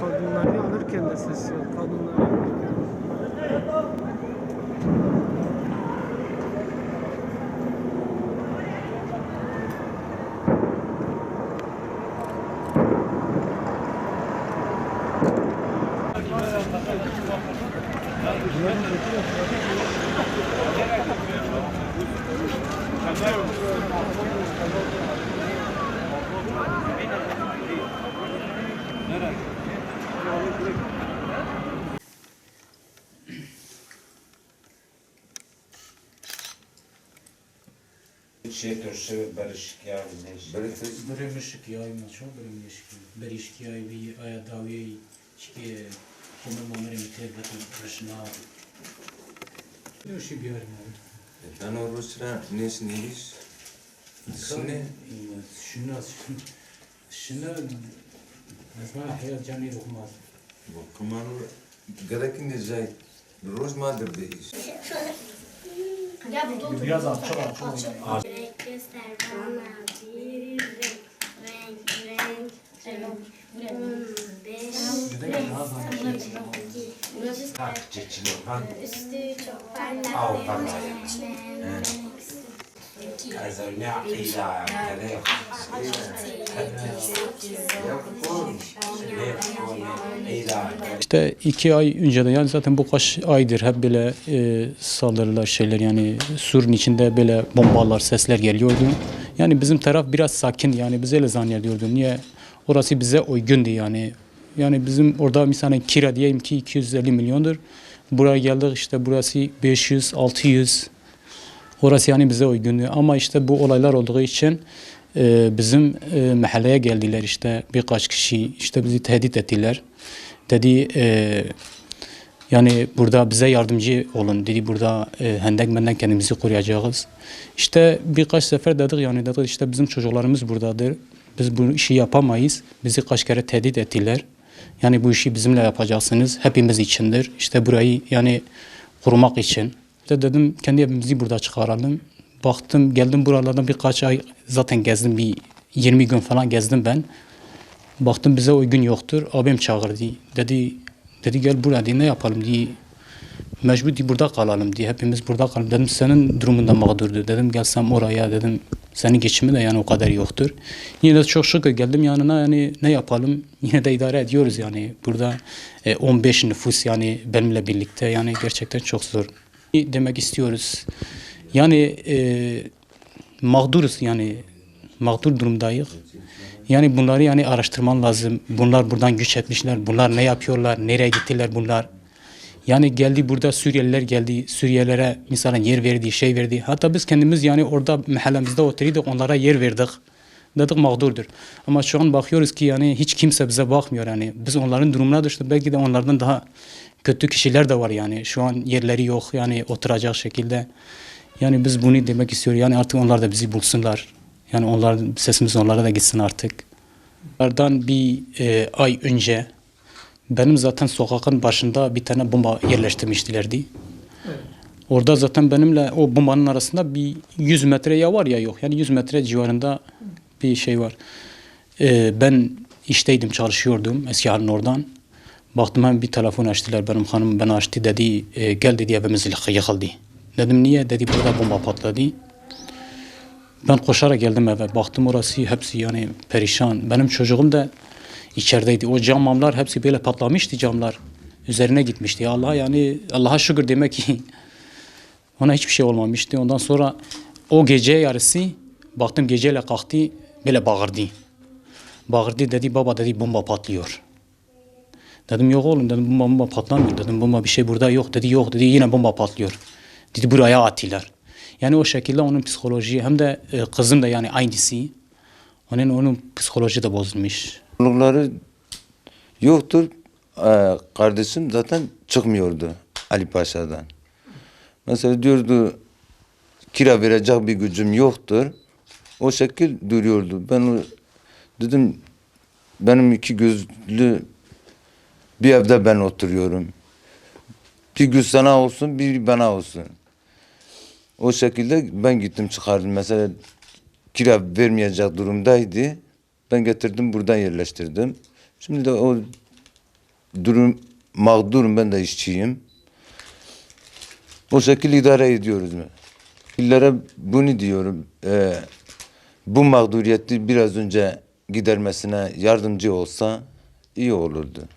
Kadınları alırken de ses yok. Kadınları. Şey turşu barışık ya Barışık ya ima çok barışık ya bir aya davi ki kome mamere mitebetun rışna yoshi bir yerim Ben o Rusya nesiniz? şuna mesela hayat canı ruhmaz Bu kuman gerekin de zay Rus madır deyiz. biraz az çok az Göster bana bir renk. 15 Çeçili olan üstü çok parlak. av parlak. Kazarına ila kare. İşte 2 ay önce de yani zaten bu kaç aydır hep böyle saldırılar şeyler yani surun içinde böyle bombalar sesler geliyordu. Yani bizim taraf biraz sakin yani biz öyle zannediyorduk. Niye? Orası bize uygundu yani. Yani bizim orada mesela kira diyeyim ki 250 milyondur. Buraya geldik işte burası 500, 600. Orası yani bize uygundu. Ama işte bu olaylar olduğu için bizim mahalleye geldiler işte birkaç kişi işte bizi tehdit ettiler. Dedi yani burada bize yardımcı olun dedi burada hendek kendimizi koruyacağız. İşte birkaç sefer dedik yani dedik işte bizim çocuklarımız buradadır. Biz bu işi yapamayız. Bizi kaç kere tehdit ettiler. Yani bu işi bizimle yapacaksınız. Hepimiz içindir. İşte burayı yani korumak için. İşte dedim kendi evimizi burada çıkaralım. Baktım geldim buralardan birkaç ay zaten gezdim bir 20 gün falan gezdim ben. Baktım bize uygun yoktur. Abim çağırdı. Dedi gel buraya ne yapalım diye. Mecbur diye burada kalalım diye. Hepimiz burada kalalım. Dedim senin durumunda mağdurdu. Dedim gelsem oraya dedim. Senin geçimi de yani o kadar yoktur. Yine de çok şükür geldim yanına yani ne yapalım. Yine de idare ediyoruz yani. Burada 15 nüfus yani benimle birlikte yani gerçekten çok zor. Demek istiyoruz. Yani mağduruz yani. Mağdur durumdayız. Yani bunları yani araştırman lazım. Bunlar buradan göç etmişler. Bunlar ne yapıyorlar? Nereye gittiler bunlar? Yani geldi burada Suriyeliler geldi. Suriyelilere mesela yer verdi, şey verdi. Hatta biz kendimiz yani orada mahallemizde oturuyorduk. Onlara yer verdik. Dedik mağdurdur. Ama şu an bakıyoruz ki yani hiç kimse bize bakmıyor yani. Biz onların durumuna düştük. Belki de onlardan daha kötü kişiler de var yani. Şu an yerleri yok yani oturacak şekilde. Yani biz bunu demek istiyoruz. Yani artık onlar da bizi bulsunlar. Yani onlar sesimiz onlara da gitsin artık. Onlardan bir ay önce benim zaten sokakın başında bir tane bomba yerleştirmişlerdi. Evet. Orada zaten benimle o bombanın arasında bir 100 metre ya var ya yok. Yani 100 metre civarında bir şey var. Ben işteydim, çalışıyordum eski halin oradan. Baktım hem bir telefon açtılar benim hanım beni açtı dedi gel dedi evimiz yıkıldı. Dedim niye? Dedi burada bomba patladı. Ben koşarak geldim eve. Baktım orası hepsi yani perişan. Benim çocuğum da içerideydi. O camlar hepsi böyle patlamıştı camlar. Üzerine gitmişti. Ya Allah yani Allah'a şükür demek ki ona hiçbir şey olmamıştı. Ondan sonra o gece yarısı baktım geceyle kalktı böyle bağırdı. Bağırdı dedi baba dedi bomba patlıyor. Dedim yok oğlum dedim bomba patlamıyor. Dedim bomba bir şey burada yok dedi yok dedi yine bomba patlıyor. Dedi buraya attılar. Yani o şekilde onun psikoloji hem de kızım da yani aynısı. Onun psikoloji de bozulmuş. Çocukları yoktur. Kardeşim zaten çıkmıyordu Ali Paşa'dan. Mesela diyordu kira verecek bir gücüm yoktur. O şekil duruyordu. Ben dedim benim 2 gözlü bir evde ben oturuyorum. Bir gün sana olsun bir bana olsun. O şekilde ben gittim çıkardım. Mesela kira vermeyecek durumdaydı. Ben getirdim buradan yerleştirdim. Şimdi de o durum mağdurum, ben de işçiyim. O şekilde idare ediyoruz. İllere bunu diyorum. Bu mağduriyeti biraz önce gidermesine yardımcı olsa iyi olurdu.